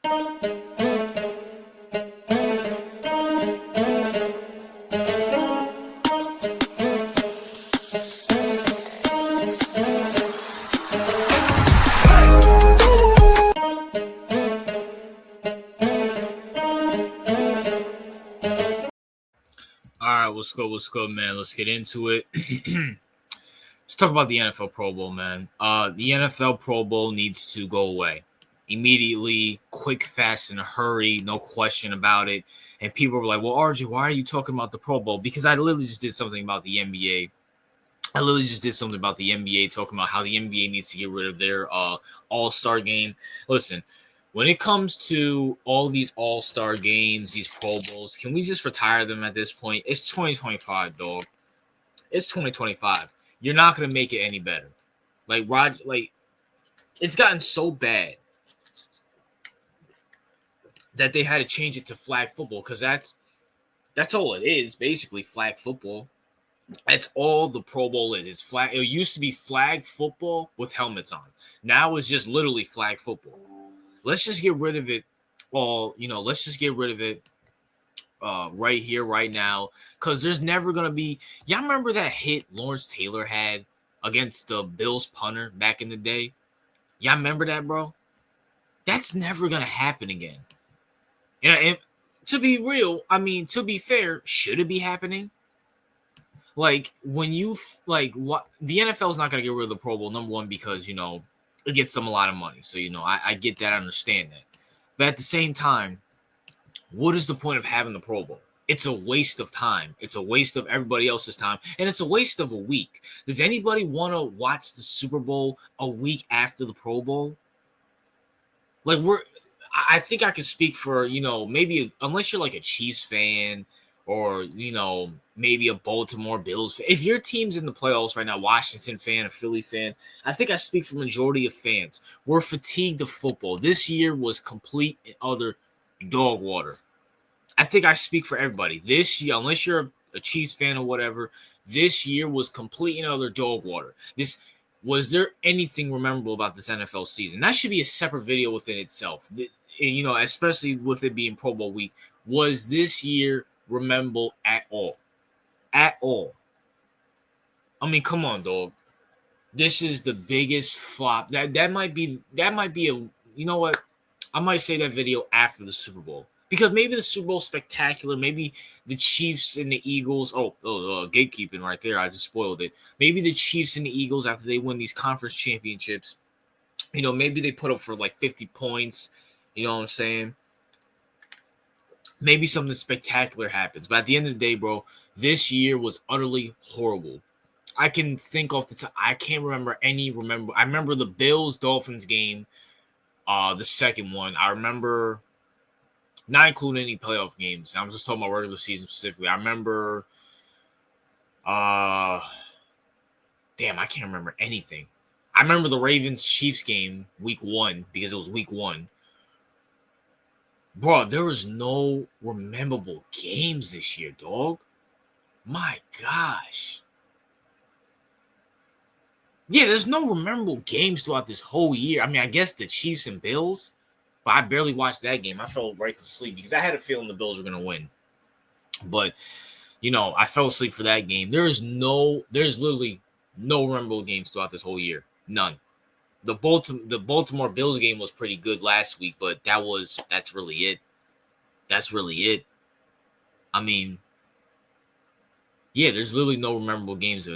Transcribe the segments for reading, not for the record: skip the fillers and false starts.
All right, what's good, man? Let's get into it. Let's talk about the NFL Pro Bowl, man. The NFL Pro Bowl needs to go away immediately, quick, fast, in a hurry, no question about it. And people were like, well, RJ, why are you talking about the Pro Bowl? Because I literally just did something about the NBA. Talking about how the NBA needs to get rid of their all-star game. Listen, when it comes to all these all-star games, these Pro Bowls, can we just retire them at this point? It's 2025, dog. It's 2025. You're not going to make it any better. It's gotten so bad that they had to change it to flag football because that's all it is, basically, flag football. That's all the Pro Bowl is. It's flag. It used to be flag football with helmets on. Now it's just literally flag football. Let's just get rid of it. Let's just get rid of it right here, right now, because there's never gonna be. Y'all remember that hit Lawrence Taylor had against the Bills punter back in the day? Y'all remember that, bro? That's never gonna happen again. And to be real, to be fair, should it be happening? Like, when what the NFL is not going to get rid of the Pro Bowl, number one, because, it gets them a lot of money. So, I get that. I understand that. But at the same time, what is the point of having the Pro Bowl? It's a waste of time. It's a waste of everybody else's time. And it's a waste of a week. Does anybody want to watch the Super Bowl a week after the Pro Bowl? I think I can speak for, maybe unless you're like a Chiefs fan or, maybe a Baltimore Bills fan. If your team's in the playoffs right now, Washington fan, a Philly fan, I think I speak for majority of fans. We're fatigued of football. This year was complete and utter dog water. I think I speak for everybody. This year, unless you're a Chiefs fan or whatever, this year was complete and utter dog water. Was there anything memorable about this NFL season? That should be a separate video within itself. Especially with it being Pro Bowl week. Was this year memorable at all? At all. Come on, dog. This is the biggest flop. That might be a, you know what? I might say that video after the Super Bowl. Because maybe the Super Bowl spectacular. Maybe the Chiefs and the Eagles. Gatekeeping right there. I just spoiled it. Maybe the Chiefs and the Eagles, after they win these conference championships, maybe they put up for like 50 points. You know what I'm saying? Maybe something spectacular happens. But at the end of the day, bro, this year was utterly horrible. I can think off the top. I can't remember any. I remember the Bills-Dolphins game, the second one. I remember, not including any playoff games. I'm just talking about regular season specifically. I remember, I can't remember anything. I remember the Ravens-Chiefs game, week 1, because it was week 1. Bro, there was no memorable games this year, dog. My gosh. Yeah, there's no memorable games throughout this whole year. I guess the Chiefs and Bills, but I barely watched that game. I fell right to sleep because I had a feeling the Bills were going to win. But, I fell asleep for that game. There's literally no memorable games throughout this whole year. None. The Baltimore Bills game was pretty good last week, but that's really it. That's really it. There's literally no memorable games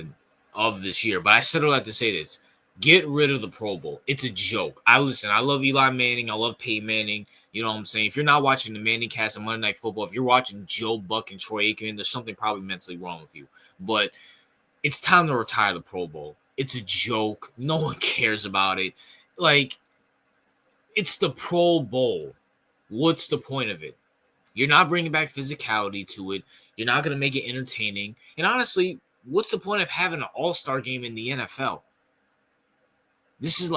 of this year. But I still have to say this. Get rid of the Pro Bowl. It's a joke. I love Eli Manning. I love Peyton Manning. You know what I'm saying? If you're not watching the Manning cast on Monday Night Football, if you're watching Joe Buck and Troy Aikman, there's something probably mentally wrong with you. But it's time to retire the Pro Bowl. It's a joke. No one cares about it. It's the Pro Bowl. What's the point of it? You're not bringing back physicality to it. You're not going to make it entertaining. And honestly, what's the point of having an all-star game in the NFL? This is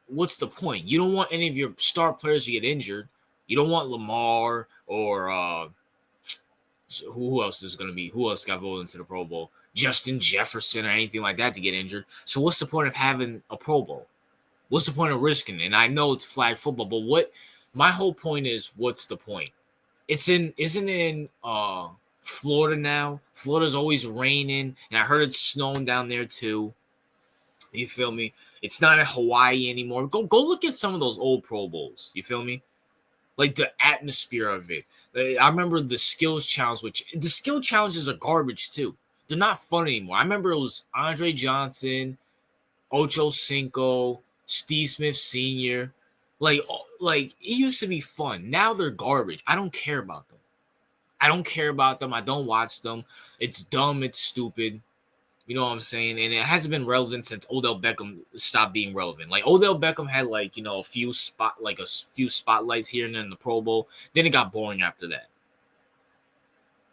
what's the point? You don't want any of your star players to get injured. You don't want Lamar or who else is going to be? Who else got voted into the Pro Bowl? Justin Jefferson or anything like that to get injured. So what's the point of having a Pro Bowl? What's the point of risking it? And I know it's flag football, but My whole point is, what's the point? Isn't it in Florida now? Florida's always raining, and I heard it's snowing down there too. You feel me? It's not in Hawaii anymore. Go look at some of those old Pro Bowls. You feel me? Like the atmosphere of it. I remember the skills challenge, which the skill challenges are garbage too. They're not fun anymore. I remember it was Andre Johnson, Ocho Cinco, Steve Smith Sr. Like, like it used to be fun. Now they're garbage. I don't care about them. I don't care about them. I don't watch them. It's dumb. It's stupid. You know what I'm saying? And it hasn't been relevant since Odell Beckham stopped being relevant. Like Odell Beckham had a few spotlights here and then in the Pro Bowl. Then it got boring after that.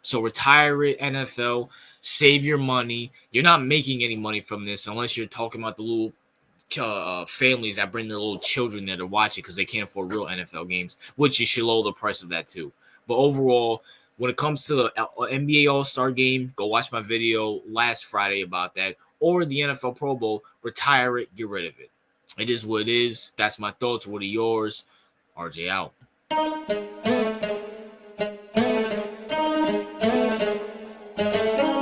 So retire it, NFL. Save your money. You're not making any money from this unless you're talking about the little families that bring their little children there to watch it because they can't afford real NFL games, which you should lower the price of that too. But overall, when it comes to the NBA All-Star game, go watch my video last Friday about that, or the NFL Pro Bowl. Retire it, get rid of it. It is what it is. That's my thoughts. What are yours? RJ out.